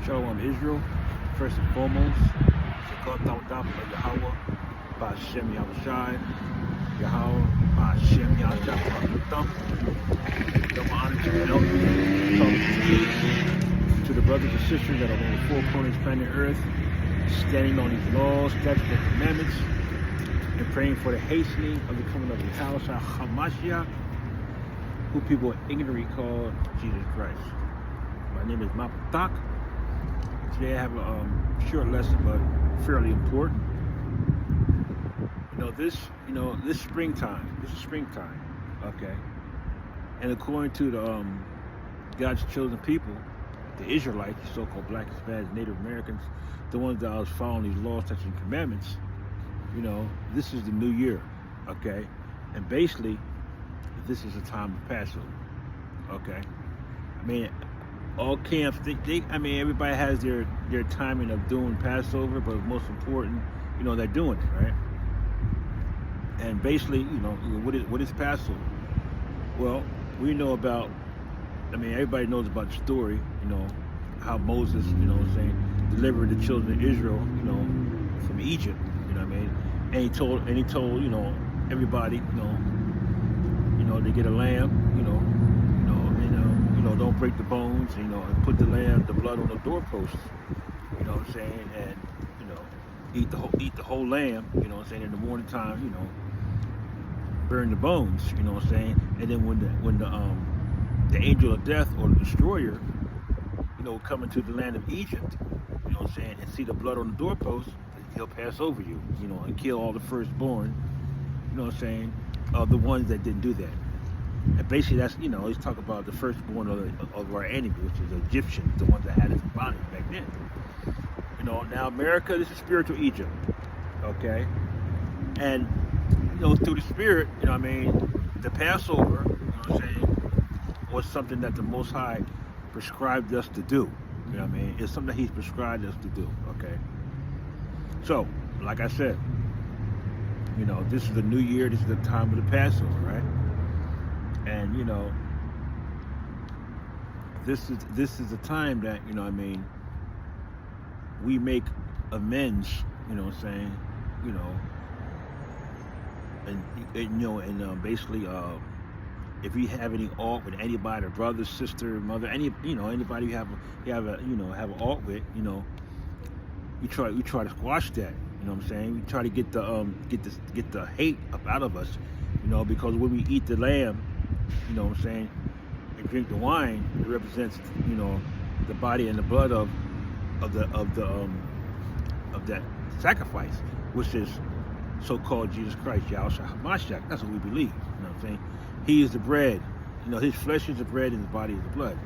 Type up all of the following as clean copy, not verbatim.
Shalom Israel, first and foremost, Shakot Tawdaf Yahweh, Ba'Shem Yahushai, Yahweh, Ba'Shem Yahushai, double honor to the elders, to the brothers and sisters that are on the four corners of planet Earth, standing on these laws, statutes, and commandments, and praying for the hastening of the coming of the Yahushua HaMashiach, who people ignorantly call Jesus Christ. My name is Mapatak. Today I have a short lesson, but fairly important. This springtime. This is springtime, okay? And according to the God's chosen people, the Israelites, the so-called Black, Hispanics, Native Americans, the ones that was following these laws, statutes, and commandments, this is the new year, okay? And basically, this is a time of Passover, okay? I mean, all camps, everybody has their timing of doing Passover, but most important, they're doing it, right? And basically, what is Passover? Well, we know about, everybody knows about the story, how Moses, delivered the children of Israel, from Egypt, and he told, everybody, they get a lamb, don't break the bones, and put the blood on the doorposts, and, eat the whole lamb, in the morning time, burn the bones, and then when the angel of death or the destroyer, come into the land of Egypt, and see the blood on the doorpost, he'll pass over you, and kill all the firstborn, of the ones that didn't do that. And basically that's, he's talking about the firstborn of our enemy, which is the Egyptians, the ones that had us in bondage back then. Now America, this is spiritual Egypt, okay? And, through the spirit, the Passover, was something that the Most High prescribed us to do. It's something that He's prescribed us to do, okay? So, like I said, this is the new year, this is the time of the Passover, right? And this is a time that we make amends, and basically if we have any alt with anybody, brother, sister, mother, anybody you have an alt with, we try to squash that. We try to get the hate up out of us, because when we eat the lamb, and drink the wine, it represents, the body and the blood of that sacrifice, which is so-called Jesus Christ, Yahushua HaMashiach. That's what we believe. He is the bread. His flesh is the bread and his body is the blood.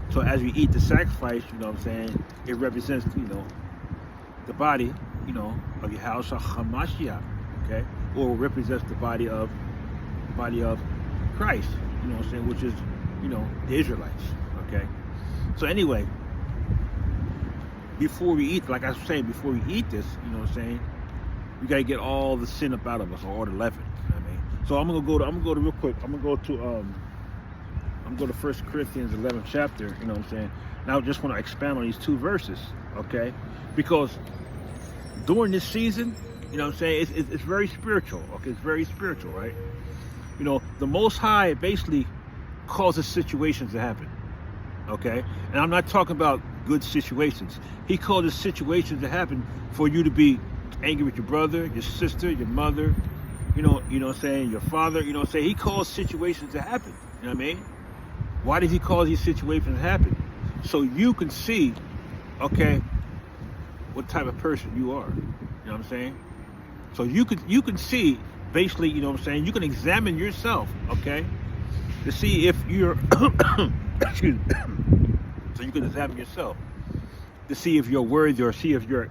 So as we eat the sacrifice, it represents, the body, of Yahushua HaMashiach, okay? Or represents the body of Christ, which is, the Israelites, okay? So anyway, before we eat, like I was saying, before we eat this, we gotta get all the sin up out of us, or all the leaven. So I'm gonna go to real quick. I'm gonna go to 1 Corinthians 11th chapter. Now I just want to expand on these two verses, okay? Because during this season, it's very spiritual. Okay, it's very spiritual, right? The Most High basically causes situations to happen. Okay, and I'm not talking about good situations. He causes situations to happen for you to be angry with your brother, your sister, your mother, your father, he calls situations to happen. Why does he cause these situations to happen? So you can see, okay, what type of person you are. So you can see, basically, you can examine yourself, okay, to see if you're excuse me. So you can examine yourself to see if you're worthy, or see if you're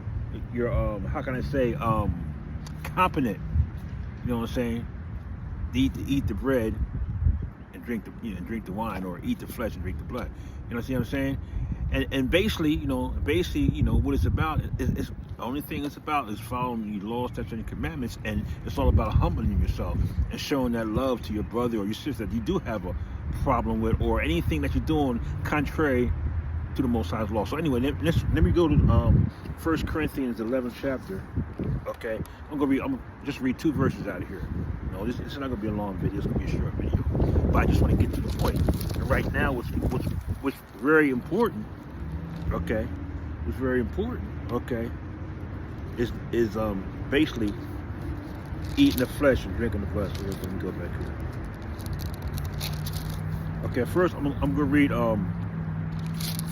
how can I say, competent, to eat the bread and drink the wine, or eat the flesh and drink the blood. See what I'm saying? And basically, what it's about is the only thing it's about is following the laws, statutes, and commandments, and it's all about humbling yourself and showing that love to your brother or your sister that you do have a problem with, or anything that you're doing contrary to the Most High's law. So anyway, let me go to 1 Corinthians 11th chapter. Okay, I'm just read 2 verses out of here. No, this is not gonna be a long video. It's gonna be a short video, but I just want to get to the point. And right now, what's very important, okay, what's very important, okay, is basically eating the flesh and drinking the blood. So let me go back here. Okay, first I'm gonna read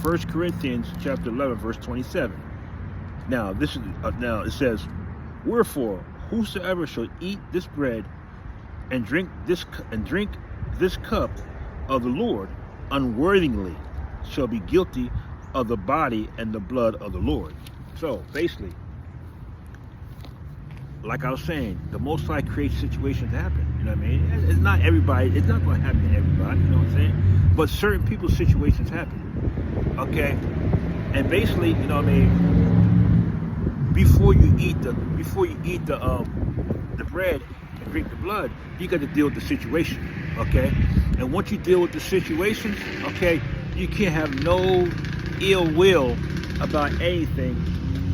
1 Corinthians chapter 11, verse 27. Now now it says, "Wherefore, whosoever shall eat this bread and drink this cup of the Lord unworthily shall be guilty of the body and the blood of the Lord." So basically, like I was saying, the Most High creates situations happen. You know what I mean? It's not everybody. It's not going to happen to everybody. You know what I'm saying? But certain people's situations happen. Okay, and basically, you know what I mean. Before you eat the bread and drink the blood, you got to deal with the situation. Okay, and once you deal with the situation, okay, you can't have no ill will about anything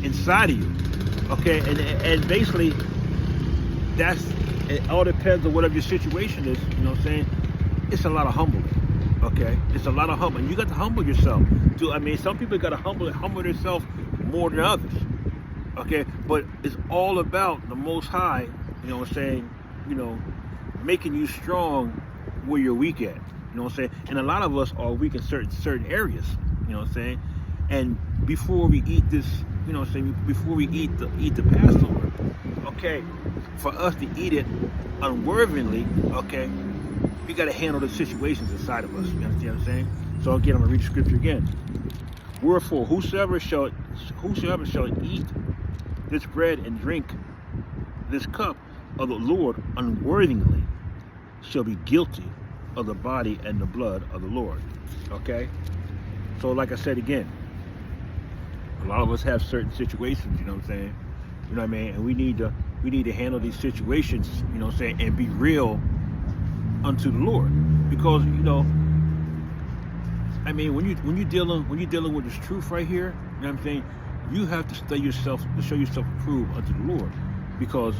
inside of you. Okay, and basically, it all depends on whatever your situation is. You know what I'm saying? It's a lot of humbling. Okay, it's a lot of humbling. You got to humble yourself. I mean, some people got to humble themselves more than others. Okay, but it's all about the Most High. You know what I'm saying? You know, making you strong where you're weak at. You know what I'm saying? And a lot of us are weak in certain areas. You know what I'm saying? And before we eat this, you know what I'm saying, before we eat the Passover, okay, for us to eat it unworthily, okay, we got to handle the situations inside of us. You understand what I'm saying? So again, I'm going to read the scripture again. "Wherefore, whosoever shall eat this bread and drink this cup of the Lord unworthily shall be guilty of the body and the blood of the Lord." Okay? So like I said again, a lot of us have certain situations, you know what I'm saying? You know what I mean? And we need to handle these situations, you know what I'm saying, and be real unto the Lord. Because, you know, I mean, when you're dealing with this truth right here, you know what I'm saying, you have to show yourself approved unto the Lord. Because,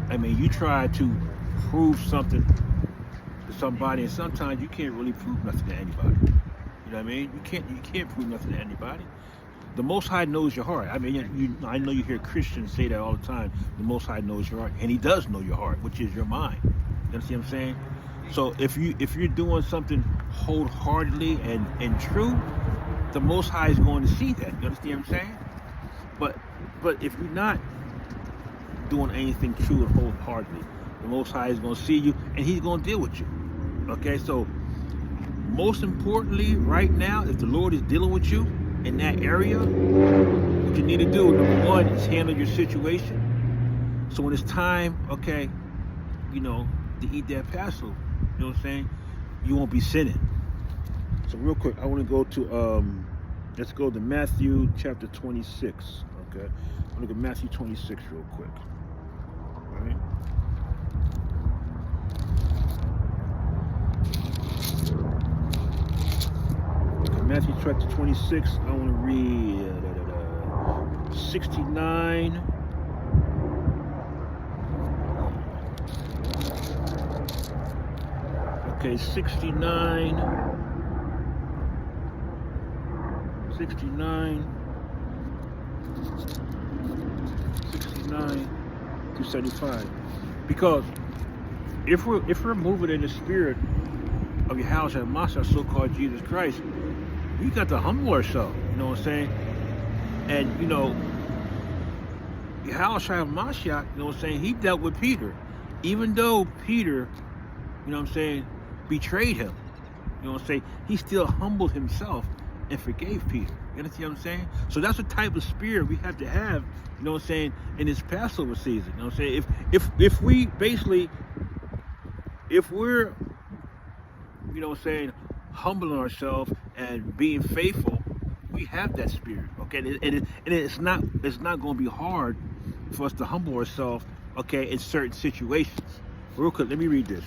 I mean, you try to prove something to somebody, and sometimes you can't really prove nothing to anybody. You know what I mean? You can't prove nothing to anybody. The Most High knows your heart. I mean, I know you hear Christians say that all the time. The Most High knows your heart, and He does know your heart, which is your mind. You understand what I'm saying? So if you're doing something wholeheartedly and true, the Most High is going to see that. You understand what I'm saying? But if you're not doing anything true and wholeheartedly, the Most High is going to see you, and He's going to deal with you. Okay, so most importantly, right now, if the Lord is dealing with you in that area, what you need to do, number one, is handle your situation. So when it's time, okay, you know, to eat that Passover, you know what I'm saying, you won't be sinning. So real quick, I want to go to let's go to Matthew chapter 26. Okay, I'm gonna go to Matthew 26 real quick. All right. Matthew chapter 26, I want to read 69. Okay, 69 to 75. Because if we're moving in the spirit of Yahushua HaMashiach, so-called Jesus Christ, we got to humble ourselves, you know what I'm saying? And, you know, Yahushua HaMashiach, you know what I'm saying, He dealt with Peter. Even though Peter, you know what I'm saying, betrayed Him, you know what I'm saying, He still humbled Himself and forgave Peter. You understand what I'm saying? So that's the type of spirit we have to have, you know what I'm saying, in this Passover season. You know what I'm saying? If we basically, if we're, you know what I'm saying, humbling ourselves and being faithful, we have that spirit, okay? And it's not going to be hard for us to humble ourselves, okay, in certain situations. Real quick, let me read this.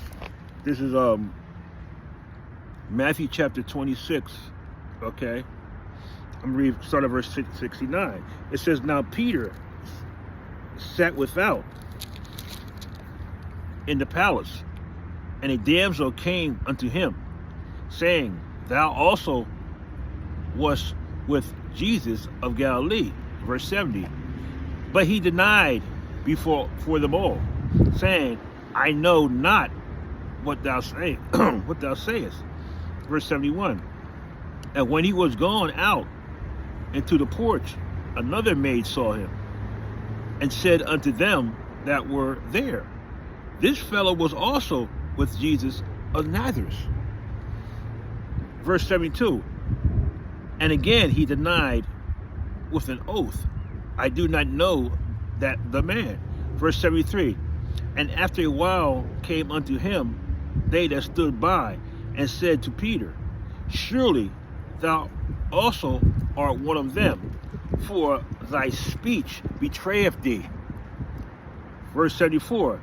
This is Matthew chapter 26, okay? I'm going to read, start at verse 69. It says, now Peter sat without in the palace, and a damsel came unto him, saying, thou also wast with Jesus of Galilee. Verse 70. But he denied before them all, saying, I know not what thou say, what thou sayest. Verse 71. And when he was gone out into the porch, another maid saw him, and said unto them that were there, this fellow was also with Jesus of Nazareth. Verse 72. And again he denied with an oath, I do not know that the man. Verse 73. And after a while came unto him they that stood by, and said to Peter, surely thou also art one of them, for thy speech betrayeth thee. Verse 74.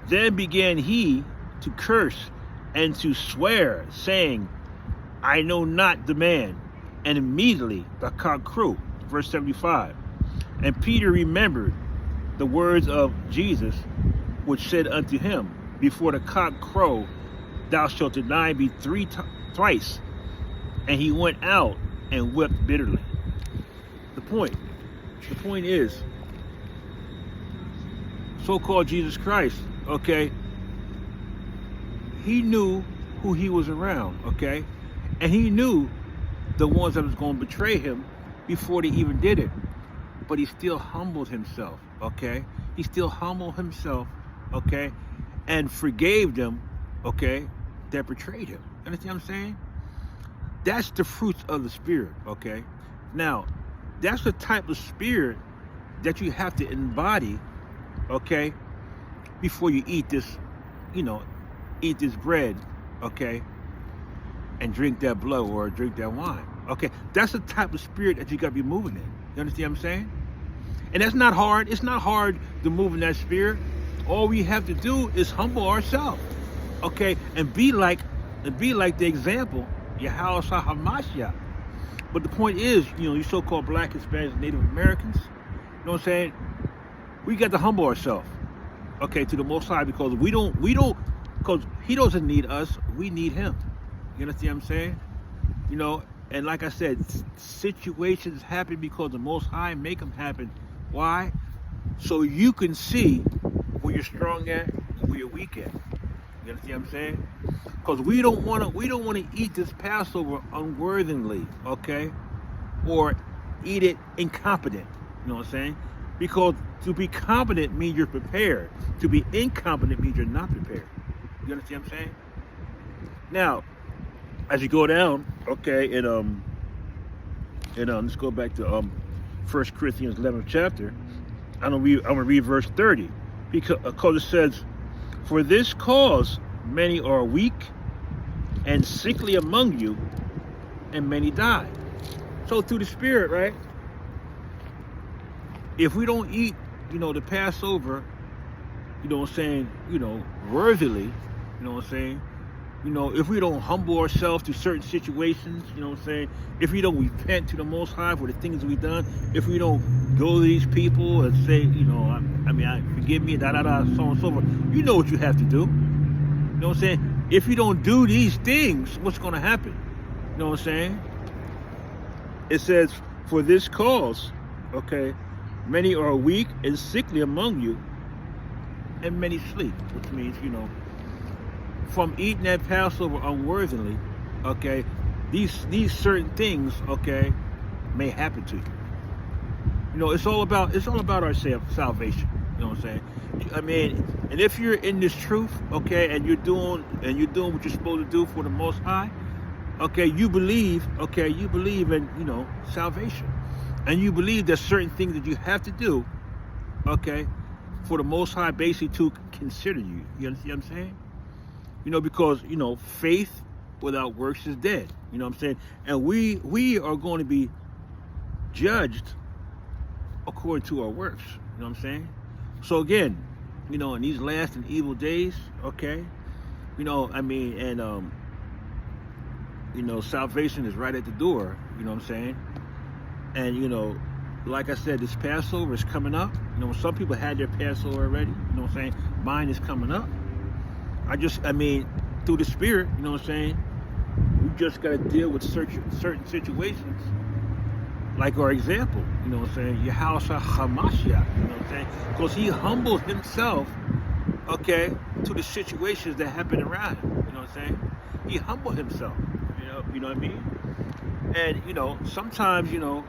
Then began he to curse and to swear, saying, I know not the man. And immediately the cock crew. Verse 75. And Peter remembered the words of Jesus, which said unto him, before the cock crow, thou shalt deny me thrice. And he went out and wept bitterly. The point is, so-called Jesus Christ, okay, he knew who he was around, okay, and he knew the ones that was going to betray him before they even did it, but he still humbled himself, okay, he still humbled himself, okay, and forgave them, okay, that betrayed him. You understand what I'm saying? That's the fruits of the Spirit, okay? Now, that's the type of spirit that you have to embody, okay, before you eat this, eat this bread, okay, and drink that blood or drink that wine, okay? That's the type of spirit that you got to be moving in. You understand what I'm saying? And that's not hard. It's not hard to move in that spirit. All we have to do is humble ourselves, okay, and be like the example, Yahweh HaMashiach. But the point is, you so-called Black, Hispanics, Native Americans, you know what I'm saying? We got to humble ourselves, okay, to the Most High, because because He doesn't need us, we need Him. You understand what I'm saying? And like I said, situations happen because the Most High make them happen. Why? So you can see where you're strong at and where you're weak at. You understand what I'm saying? Because we don't want to eat this Passover unworthily, okay? Or eat it incompetent. You know what I'm saying? Because to be competent means you're prepared. To be incompetent means you're not prepared. You understand what I'm saying? Now, as you go down, okay, and let's go back to 1 Corinthians 11th chapter. I'm gonna read verse 30, because it says, for this cause many are weak and sickly among you, and many die. So through the Spirit, right? If we don't eat, the Passover, you know what I'm saying, worthily, you know what I'm saying, if we don't humble ourselves to certain situations, you know what I'm saying, if we don't repent to the Most High for the things we've done, if we don't go to these people and say, forgive me, so on and so forth, you know what you have to do. You know what I'm saying? If you don't do these things, what's going to happen? You know what I'm saying? It says, for this cause, okay, many are weak and sickly among you, and many sleep, which means, from eating that Passover unworthily, okay, these certain things, okay, may happen to you. It's all about our salvation. You know what I'm saying? And if you're in this truth, okay, and you're doing what you're supposed to do for the Most High, okay, you believe in salvation, and you believe there's certain things that you have to do, okay, for the Most High basically to consider you. You understand what I'm saying? Because, faith without works is dead. You know what I'm saying? And we are going to be judged according to our works. You know what I'm saying? So again, in these last and evil days, okay, You know, salvation is right at the door, you know what I'm saying? And, you know, like I said, this Passover is coming up. You know, some people had their Passover already, you know what I'm saying? Mine is coming up. I mean, through the Spirit, you know what I'm saying? We just got to deal with certain situations. Like our example, you know what I'm saying? Yahushua HaMashiach, you know what I'm saying? Because he humbled himself, okay, to the situations that happen around him, you know what I'm saying? He humbled himself, you know what I mean? And, you know, sometimes, you know,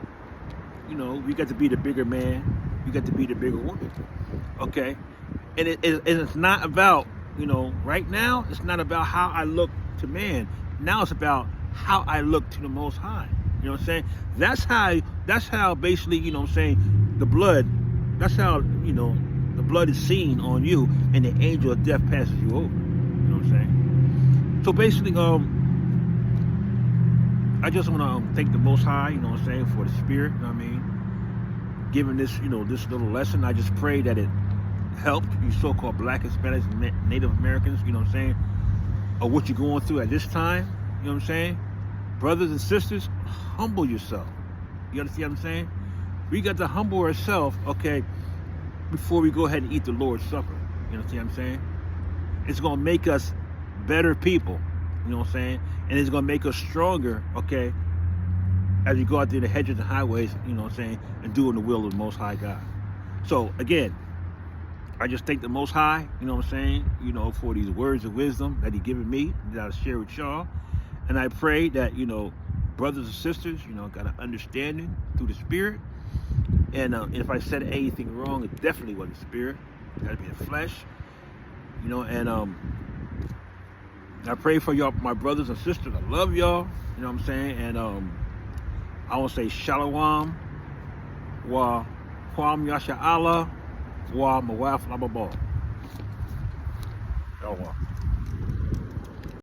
we got to be the bigger man, we got to be the bigger woman, okay? And it's not about, you know, right now, it's not about how I look to man. Now it's about how I look to the Most High. You know what I'm saying? That's how basically, you know what I'm saying, the blood, that's how, you know, the blood is seen on you and the angel of death passes you over. You know what I'm saying? So basically, I just want to thank the Most High, you know what I'm saying, for the Spirit, you know what I mean? Giving this, you know, this little lesson. I just pray that it helped you so-called Black, Hispanics, and Native Americans, you know what I'm saying, or what you're going through at this time, you know what I'm saying? Brothers and sisters, humble yourself. You understand what I'm saying? We got to humble ourselves, okay, before we go ahead and eat the Lord's Supper. You understand what I'm saying? It's going to make us better people, you know what I'm saying? And it's going to make us stronger, okay, as you go out there in the hedges and highways, you know what I'm saying, and doing the will of the Most High God. So, again, I just thank the Most High, you know what I'm saying, you know, for these words of wisdom that he given me, that I share with y'all. And I pray that, you know, brothers and sisters, you know, got an understanding through the Spirit. And if I said anything wrong, it definitely wasn't the Spirit. It got to be the flesh. You know, and I pray for y'all, my brothers and sisters. I love y'all. You know what I'm saying? And I want to say Shalom, Wa Kwam Yasha Allah, Wa Mawaf Lababal. Shalom.